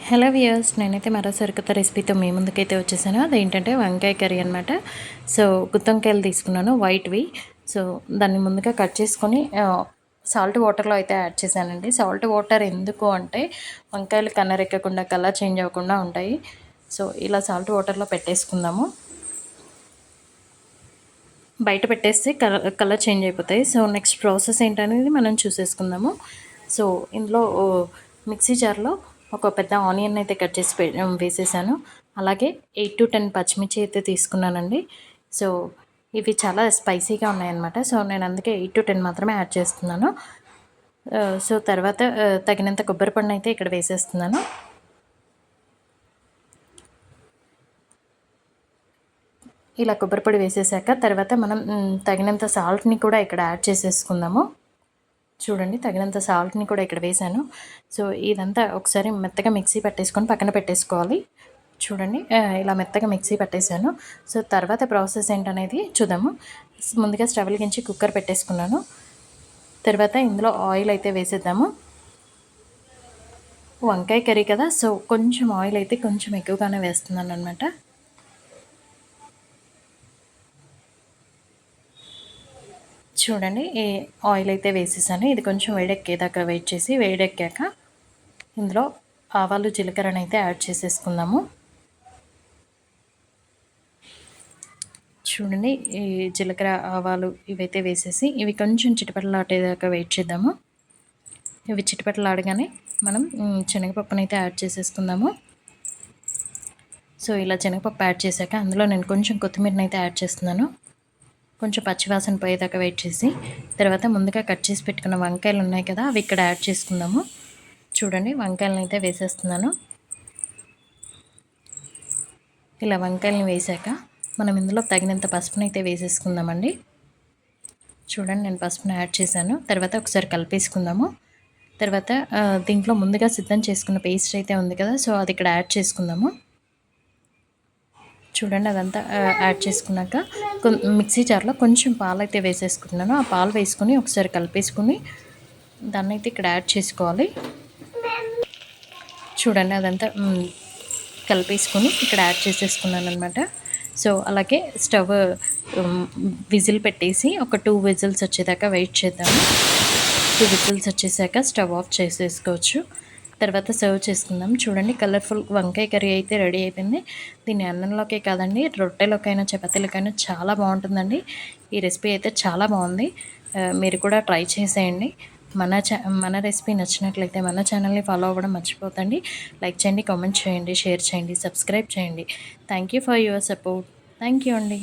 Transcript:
Hello viewers, నేనైతే మరోసారి కొత్త రెసిపీతో మీ ముందుకైతే వచ్చేసాను. అదేంటంటే వంకాయ కర్రీ అనమాట. సో గుత్తొంకాయలు తీసుకున్నాను వైట్వి. సో దాన్ని ముందుగా కట్ చేసుకొని సాల్ట్ వాటర్లో అయితే యాడ్ చేశానండి. సాల్ట్ వాటర్ ఎందుకు అంటే వంకాయలు కలరెక్కకుండా కలర్ చేంజ్ అవ్వకుండా ఉంటాయి. సో ఇలా సాల్ట్ వాటర్లో పెట్టేసుకుందాము. బయట పెట్టేస్తే కలర్ చేంజ్ అయిపోతాయి. సో నెక్స్ట్ ప్రాసెస్ ఏంటనేది మనం చూసేసుకుందాము. సో ఇందులో మిక్సీ జార్లో ఒక పెద్ద ఆనియన్ అయితే కట్ చేసి వేసేసాను. అలాగే 8 to 10 పచ్చిమిర్చి అయితే తీసుకున్నానండి. సో ఇవి చాలా స్పైసీగా ఉన్నాయన్నమాట. సో నేను అందుకే 8 to 10 మాత్రమే యాడ్ చేస్తున్నాను. సో తర్వాత తగినంత కొబ్బరి పొడిని అయితే ఇక్కడ వేసేస్తున్నాను. ఇలా కొబ్బరి పొడి వేసేసాక తర్వాత మనం తగినంత సాల్ట్ని కూడా ఇక్కడ యాడ్ చేసేసుకుందాము. చూడండి, తగినంత సాల్ట్ని కూడా ఇక్కడ వేసాను. సో ఇదంతా ఒకసారి మెత్తగా మిక్సీ పట్టేసుకొని పక్కన పెట్టేసుకోవాలి. చూడండి, ఇలా మెత్తగా మిక్సీ పట్టేశాను. సో తర్వాత ప్రాసెస్ ఏంటనేది చూద్దాము. ముందుగా స్టవ్ వెలిగించి కుక్కర్ పెట్టేసుకున్నాను. తర్వాత ఇందులో ఆయిల్ అయితే వేసేద్దాము. వంకాయ కర్రీ కదా, సో కొంచెం ఆయిల్ అయితే కొంచెం ఎక్కువగానే వేస్తున్నాను అనమాట. చూడండి, ఈ ఆయిల్ అయితే వేసేసాను. ఇది కొంచెం వేడెక్కేదాకా వెయిట్ చేసి వేడెక్కాక ఇందులో ఆవాలు జీలకర్రని అయితే యాడ్ చేసేసుకుందాము. చూడండి, ఈ జీలకర్ర ఆవాలు ఇవైతే వేసేసి ఇవి కొంచెం చిటపటలాడేదాకా వెయిట్ చేద్దాము. ఇవి చిటపటలాడగానే మనం శనగపప్పును అయితే యాడ్ చేసేసుకుందాము. సో ఇలా శనగపప్పు యాడ్ చేశాక అందులో నేను కొంచెం కొత్తిమీరని అయితే యాడ్ చేస్తున్నాను. కొంచెం పచ్చివాసన పోయేదాకా వెయిట్ చేసి తర్వాత ముందుగా కట్ చేసి పెట్టుకున్న వంకాయలు ఉన్నాయి కదా, అవి ఇక్కడ యాడ్ చేసుకుందాము. చూడండి, వంకాయలను అయితే వేసేస్తున్నాను. ఇలా వంకాయలను వేసాక మనం ఇందులో తగినంత పసుపుని అయితే వేసేసుకుందామండి. చూడండి, నేను పసుపుని యాడ్ చేశాను. తర్వాత ఒకసారి కలిపేసుకుందాము. తర్వాత దీంట్లో ముందుగా సిద్ధం చేసుకున్న పేస్ట్ అయితే ఉంది కదా, సో అది ఇక్కడ యాడ్ చేసుకుందాము. చూడండి, అదంతా యాడ్ చేసుకున్నాక మిక్సీ జార్లో కొంచెం పాలు అయితే వేసేసుకుంటున్నాను. ఆ పాలు వేసుకొని ఒకసారి కలిపేసుకుని దాన్ని అయితే ఇక్కడ యాడ్ చేసుకోవాలి. చూడండి, అదంతా కలిపేసుకొని ఇక్కడ యాడ్ చేసేసుకున్నాను అనమాట. సో అలాగే స్టవ్ విజిల్ పెట్టేసి ఒక 2 విజిల్స్ వచ్చేదాకా వెయిట్ చేద్దాము. 2 విజిల్స్ వచ్చేసాక స్టవ్ ఆఫ్ చేసేసుకోవచ్చు. తర్వాత సర్వ్ చేసుకుందాం. చూడండి, కలర్ఫుల్ వంకాయ కర్రీ అయితే రెడీ అయిపోయింది. దీన్ని అన్నంలోకే కాదండి, రొట్టెలోకైనా చపాతీలకైనా చాలా బాగుంటుందండి. ఈ రెసిపీ అయితే చాలా బాగుంది. మీరు కూడా ట్రై చేసేయండి. మన రెసిపీ నచ్చినట్లయితే మన ఛానల్ని ఫాలో అవ్వడం మర్చిపోతండి. లైక్ చేయండి, కామెంట్ చేయండి, షేర్ చేయండి, సబ్స్క్రైబ్ చేయండి. Thank you for your support. Thank you అండి.